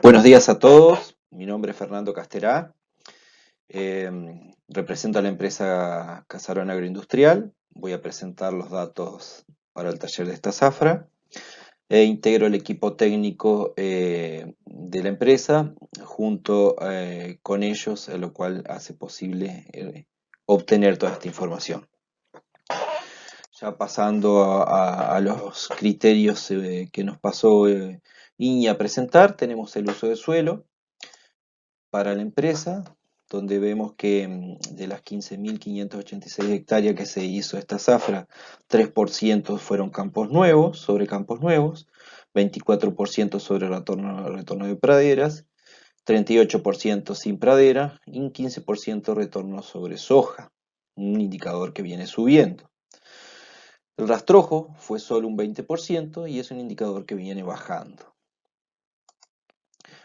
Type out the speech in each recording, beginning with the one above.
Buenos días a todos, mi nombre es Fernando Casterá, eh, represento a la empresa Casarón Agroindustrial, voy a presentar los datos para el taller de esta zafra e integro el equipo técnico de la empresa junto con ellos, lo cual hace posible obtener toda esta información. Ya pasando a los criterios que nos pasó INI a presentar, tenemos el uso de suelo para la empresa, donde vemos que de las 15.586 hectáreas que se hizo esta zafra, 3% fueron campos nuevos, sobre campos nuevos, 24% sobre retorno de praderas, 38% sin pradera y un 15% retorno sobre soja, un indicador que viene subiendo. El rastrojo fue solo un 20% y es un indicador que viene bajando.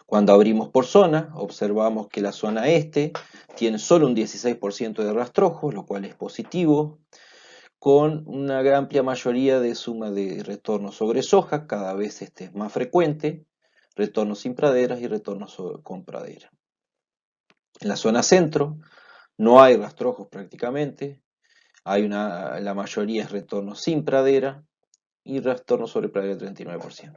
Cuando abrimos por zona, observamos que la zona este tiene solo un 16% de rastrojos, lo cual es positivo, con una amplia mayoría de suma de retorno sobre soja, cada vez este es más frecuente, retorno sin praderas y retorno con pradera. En la zona centro no hay rastrojos prácticamente, la mayoría es retorno sin pradera y retorno sobre pradera 39%.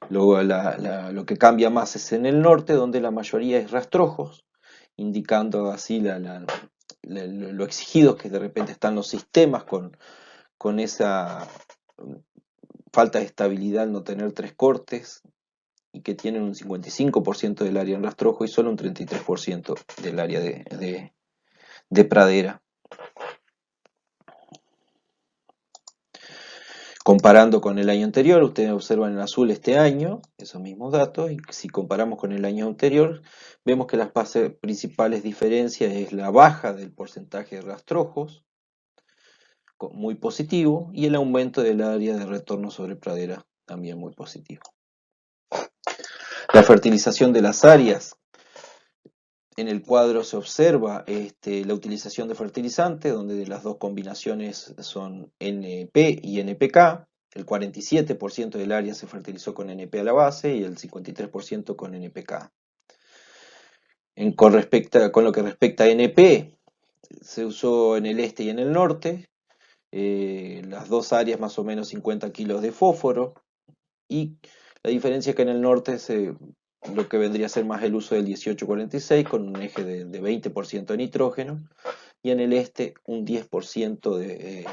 Luego lo que cambia más es en el norte, donde la mayoría es rastrojos, indicando así lo exigidos que de repente están los sistemas con esa falta de estabilidad al no tener tres cortes y que tienen un 55% del área en rastrojo y solo un 33% del área de pradera. Comparando con el año anterior, ustedes observan en azul este año, esos mismos datos, y si comparamos con el año anterior, vemos que las principales diferencias es la baja del porcentaje de rastrojos, muy positivo, y el aumento del área de retorno sobre pradera, también muy positivo. La fertilización de las áreas. En el cuadro se observa la utilización de fertilizantes, donde las dos combinaciones son NP y NPK. El 47% del área se fertilizó con NP a la base y el 53% con NPK. Con lo que respecta a NP, se usó en el este y en el norte. Las dos áreas más o menos 50 kilos de fósforo. Y la diferencia es que en el norte lo que vendría a ser más el uso del 1846 con un eje de 20% de nitrógeno y en el este un 10%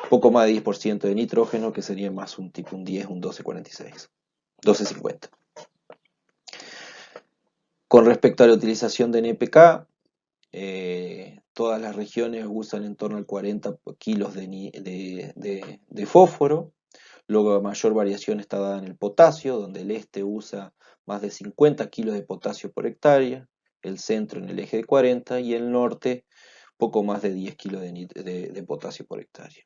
poco más de 10% de nitrógeno, que sería más un tipo un 10, un 1246, 1250. Con respecto a la utilización de NPK, todas las regiones usan en torno al 40 kilos de fósforo. Luego la mayor variación está dada en el potasio, donde el este usa más de 50 kilos de potasio por hectárea, el centro en el eje de 40 y el norte poco más de 10 kilos de potasio por hectárea.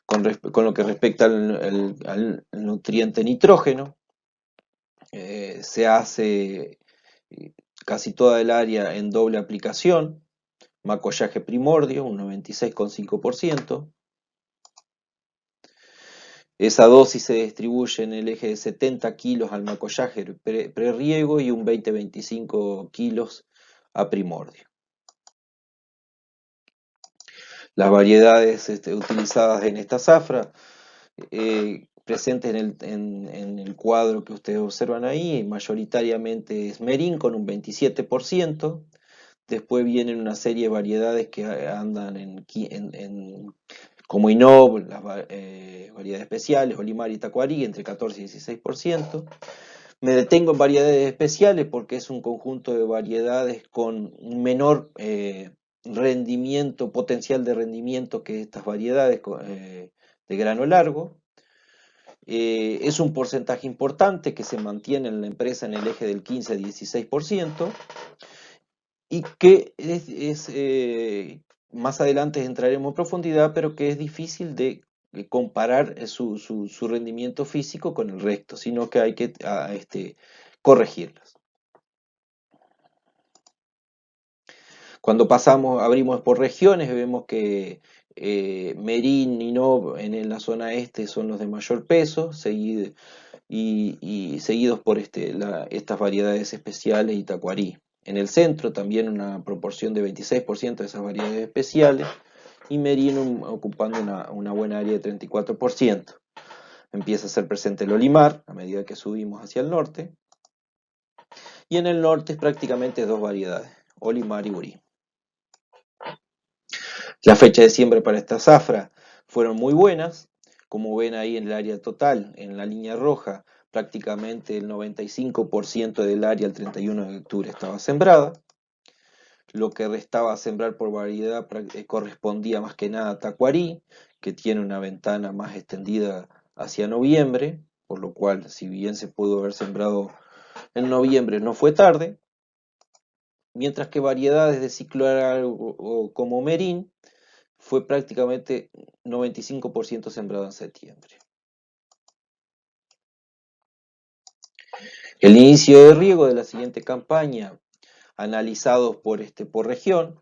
Con lo que respecta al nutriente nitrógeno, se hace casi toda el área en doble aplicación, macollaje primordio, un 96,5%. Esa dosis se distribuye en el eje de 70 kilos al macollaje preriego y un 20-25 kilos a primordio. Las variedades utilizadas en esta zafra, presentes en el cuadro que ustedes observan ahí, mayoritariamente es Merín con un 27%. Después vienen una serie de variedades que andan como Inob, las variedades especiales, Olimar y Tacuarí, entre 14 y 16%. Me detengo en variedades especiales porque es un conjunto de variedades con un menor potencial de rendimiento que estas variedades de grano largo. Es un porcentaje importante que se mantiene en la empresa en el eje del 15-16% y que más adelante entraremos en profundidad, pero que es difícil de comparar su rendimiento físico con el resto, sino que hay que corregirlas. Cuando abrimos por regiones, vemos que Merín y Nob en la zona este son los de mayor peso, y seguidos por estas variedades especiales y tacuarí. En el centro también una proporción de 26% de esas variedades especiales y Merín ocupando una buena área de 34%. Empieza a ser presente el olimar a medida que subimos hacia el norte, y en el norte es prácticamente dos variedades, olimar y burí. La fecha de siembra para esta zafra fueron muy buenas, como ven ahí en el área total, en la línea roja, prácticamente el 95% del área el 31 de octubre estaba sembrada. Lo que restaba a sembrar por variedad correspondía más que nada a tacuarí, que tiene una ventana más extendida hacia noviembre, por lo cual, si bien se pudo haber sembrado en noviembre, no fue tarde, mientras que variedades de ciclo largo como Merín fue prácticamente 95% sembrado en septiembre. El inicio de riego de la siguiente campaña, analizados por región,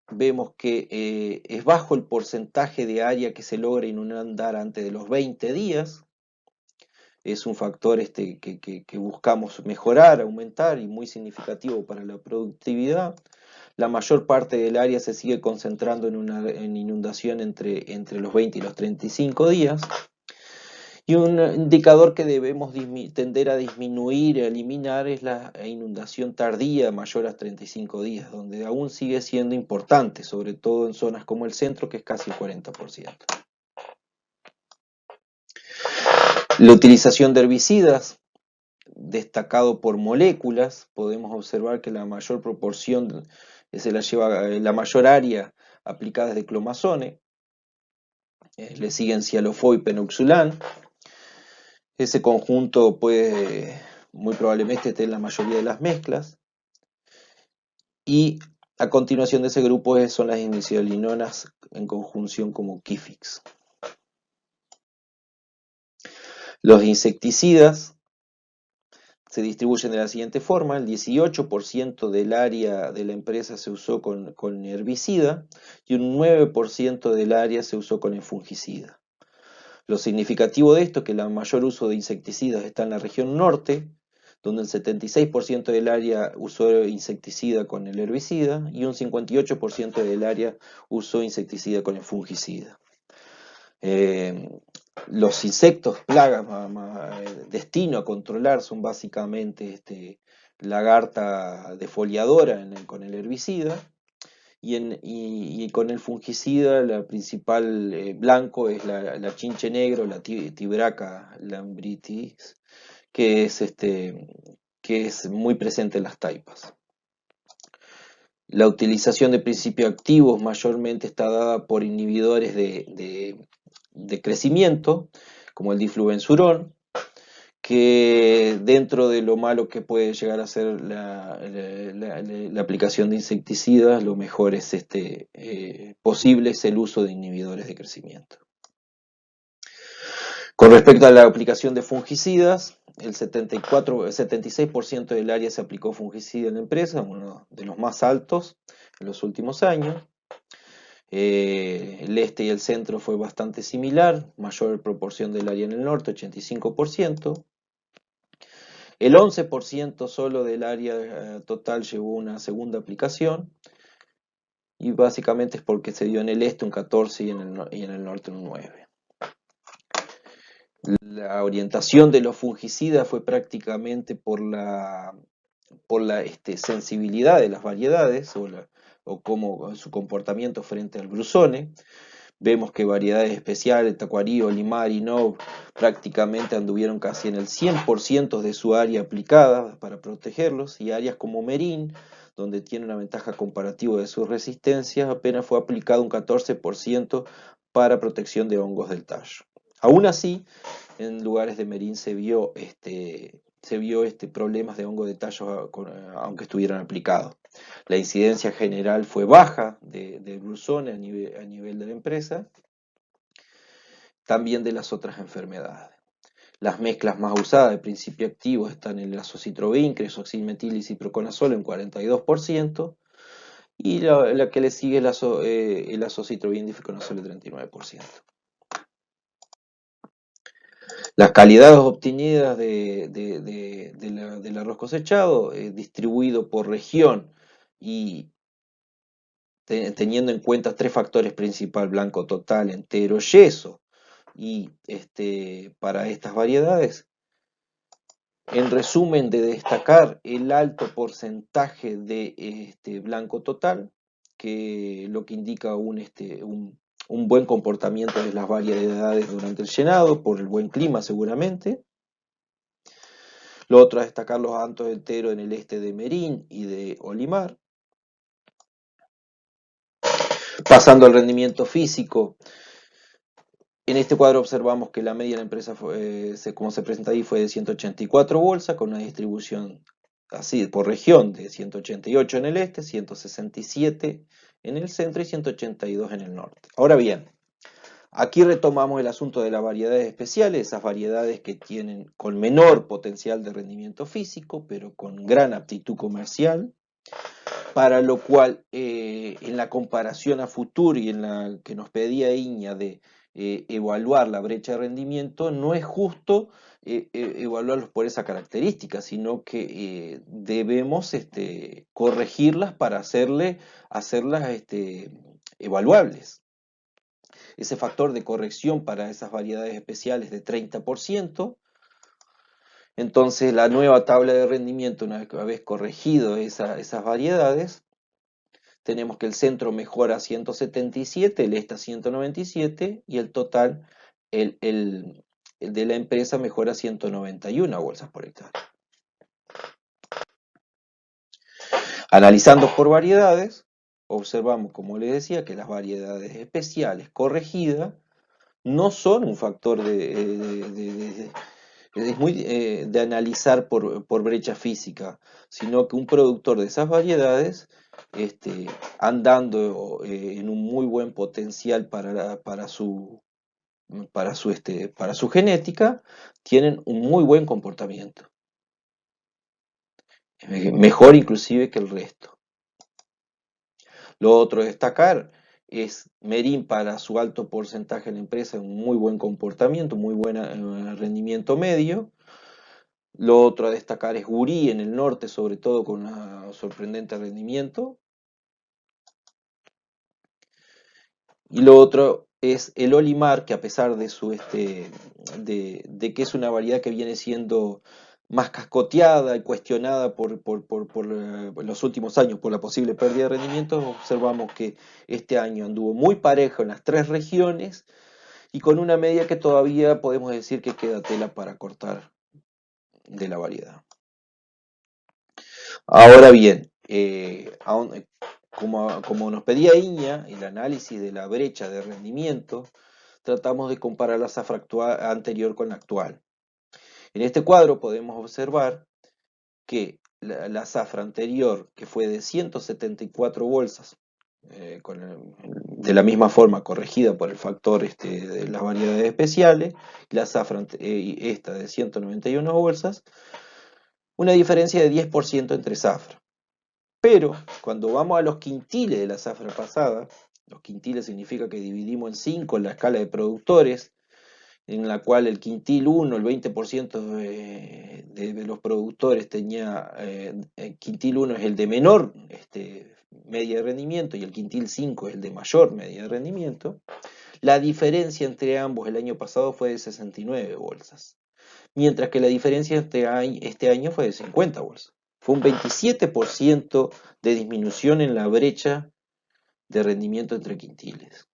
vemos que es bajo el porcentaje de área que se logra inundar antes de los 20 días. Es un factor que buscamos mejorar, aumentar y muy significativo para la productividad. La mayor parte del área se sigue concentrando en inundación entre los 20 y los 35 días. Y un indicador que debemos tender a disminuir, a eliminar, es la inundación tardía mayor a 35 días, donde aún sigue siendo importante, sobre todo en zonas como el centro, que es casi el 40%. La utilización de herbicidas, destacado por moléculas, podemos observar que la mayor proporción se la lleva la mayor área aplicada de clomazone, le siguen cialofó y penoxulán. Ese conjunto muy probablemente esté en la mayoría de las mezclas. Y a continuación de ese grupo son las inicialinonas en conjunción como Kifix. Los insecticidas se distribuyen de la siguiente forma: el 18% del área de la empresa se usó con herbicida y un 9% del área se usó con el fungicida. Lo significativo de esto es que el mayor uso de insecticidas está en la región norte, donde el 76% del área usó insecticida con el herbicida y un 58% del área usó insecticida con el fungicida. Los insectos, plagas, destino a controlar son básicamente lagarta defoliadora con el herbicida, y con el fungicida la principal blanco es la chinche negro, la Tibraca lambritis, que es muy presente en las taipas. La utilización de principios activos mayormente está dada por inhibidores de crecimiento, como el difluvensurón, que dentro de lo malo que puede llegar a ser la aplicación de insecticidas, lo mejor es posible es el uso de inhibidores de crecimiento. Con respecto a la aplicación de fungicidas, el 76% del área se aplicó fungicida en la empresa, uno de los más altos en los últimos años. El este y el centro fue bastante similar, mayor proporción del área en el norte, 85%. El 11% solo del área total llevó una segunda aplicación, y básicamente es porque se dio en el este un 14% y en el norte un 9%. La orientación de los fungicidas fue prácticamente por la sensibilidad de las variedades o como su comportamiento frente al brusone. Vemos que variedades especiales, tacuarí, olimar y nob, prácticamente anduvieron casi en el 100% de su área aplicada para protegerlos, y áreas como Merín, donde tiene una ventaja comparativa de sus resistencias, apenas fue aplicado un 14% para protección de hongos del tallo. Aún así, en lugares de Merín se vio problemas de hongo de tallo aunque estuvieran aplicados. La incidencia general fue baja de brusone a nivel de la empresa, también de las otras enfermedades. Las mezclas más usadas de principio activo están el azocitrobin, cresoxilmetil y ciproconazol en 42%, y la que le sigue es el azocitro bindífico con solo el 39%. Las calidades obtenidas del arroz cosechado, distribuido por región y teniendo en cuenta tres factores principales: blanco total, entero, yeso, y para estas variedades, en resumen, de destacar el alto porcentaje de blanco total, que lo que indica un buen comportamiento de las variedades durante el llenado, por el buen clima seguramente. Lo otro es destacar los altos enteros en el este de Merín y de Olimar. Pasando al rendimiento físico, en este cuadro observamos que la media de la empresa, como se presenta ahí, fue de 184 bolsas, con una distribución así por región de 188 en el este, 167 en el centro y 182 en el norte. Ahora bien, aquí retomamos el asunto de las variedades especiales, esas variedades que tienen con menor potencial de rendimiento físico, pero con gran aptitud comercial, para lo cual en la comparación a futuro y en la que nos pedía Iña de evaluar la brecha de rendimiento, no es justo evaluarlos por esa característica, sino que debemos corregirlas para hacerlas evaluables. Ese factor de corrección para esas variedades especiales de 30%. Entonces la nueva tabla de rendimiento, una vez corregido esas variedades, tenemos que el centro mejora a 177, el este a 197 y el total, el de la empresa, mejora a 191 bolsas por hectárea. Analizando por variedades, observamos, como les decía, que las variedades especiales corregidas no son un factor de analizar por brecha física, sino que un productor de esas variedades, andando en un muy buen potencial para su genética, tienen un muy buen comportamiento, mejor inclusive que el resto. Lo otro a destacar es Merín, para su alto porcentaje en la empresa, un muy buen comportamiento, muy buen rendimiento medio. Lo otro a destacar es Gurí en el norte, sobre todo con un sorprendente rendimiento. Y lo otro es el Olimar, que a pesar de que es una variedad que viene siendo más cascoteada y cuestionada por los últimos años por la posible pérdida de rendimiento, observamos que este año anduvo muy parejo en las tres regiones y con una media que todavía podemos decir que queda tela para cortar de la variedad. Ahora bien, como nos pedía Iña, el análisis de la brecha de rendimiento, tratamos de comparar la zafra anterior con la actual. En este cuadro podemos observar que la zafra anterior, que fue de 174 bolsas, de la misma forma corregida por el factor de las variedades especiales, la zafra esta de 191 bolsas, una diferencia de 10% entre zafra. Pero cuando vamos a los quintiles de la zafra pasada, los quintiles significa que dividimos en 5 la escala de productores, en la cual el quintil 1, el 20% de los productores tenía, el quintil 1 es el de menor media de rendimiento y el quintil 5 es el de mayor media de rendimiento. La diferencia entre ambos el año pasado fue de 69 bolsas, mientras que la diferencia este año fue de 50 bolsas. Fue un 27% de disminución en la brecha de rendimiento entre quintiles.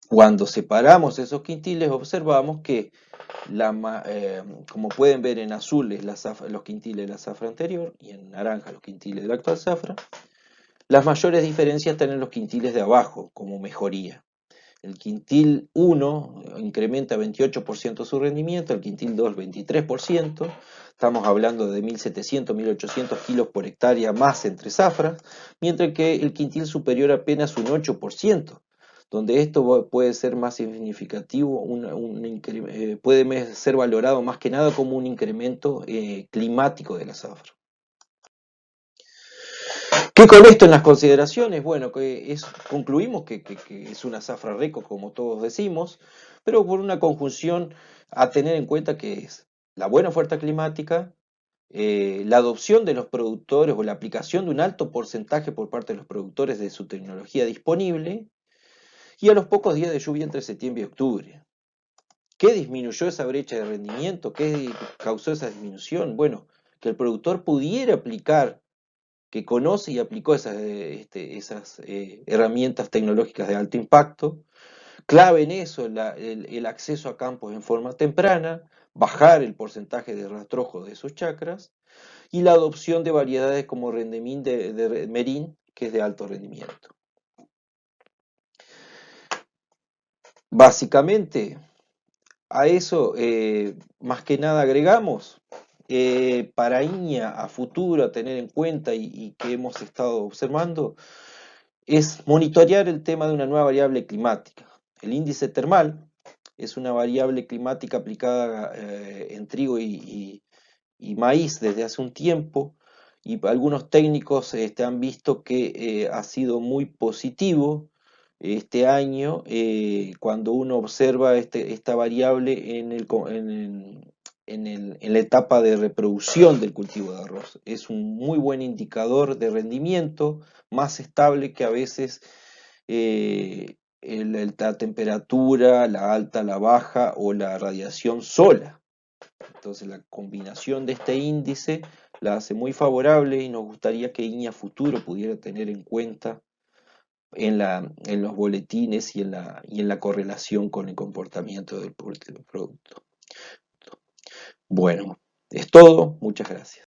Cuando separamos esos quintiles, observamos que, como pueden ver, en azul es los quintiles de la zafra anterior y en naranja los quintiles de la actual zafra. Las mayores diferencias están en los quintiles de abajo como mejoría. El quintil 1 incrementa 28% su rendimiento, el quintil 2 23%, estamos hablando de 1.700, 1.800 kilos por hectárea más entre zafras, mientras que el quintil superior apenas un 8%, donde esto puede ser más significativo, puede ser valorado más que nada como un incremento climático de la zafra. ¿Qué con esto en las consideraciones? Bueno, concluimos que es una zafra reco, como todos decimos, pero por una conjunción a tener en cuenta que es la buena oferta climática, la adopción de los productores o la aplicación de un alto porcentaje por parte de los productores de su tecnología disponible y a los pocos días de lluvia entre septiembre y octubre. ¿Qué disminuyó esa brecha de rendimiento? ¿Qué causó esa disminución? Bueno, que el productor pudiera aplicar, que conoce y aplicó esas herramientas tecnológicas de alto impacto. Clave en eso el acceso a campos en forma temprana, bajar el porcentaje de rastrojo de esos chacras y la adopción de variedades como rendemín de merín, que es de alto rendimiento. Básicamente, a eso más que nada agregamos para INEA a futuro a tener en cuenta y que hemos estado observando es monitorear el tema de una nueva variable climática. El índice termal es una variable climática aplicada en trigo y maíz desde hace un tiempo y algunos técnicos han visto que ha sido muy positivo este año cuando uno observa esta variable en la etapa de reproducción del cultivo de arroz. Es un muy buen indicador de rendimiento, más estable que a veces la temperatura, la alta, la baja o la radiación sola. Entonces la combinación de este índice la hace muy favorable y nos gustaría que INEA Futuro pudiera tener en cuenta en los boletines y en la correlación con el comportamiento del producto. Bueno, es todo. Muchas gracias.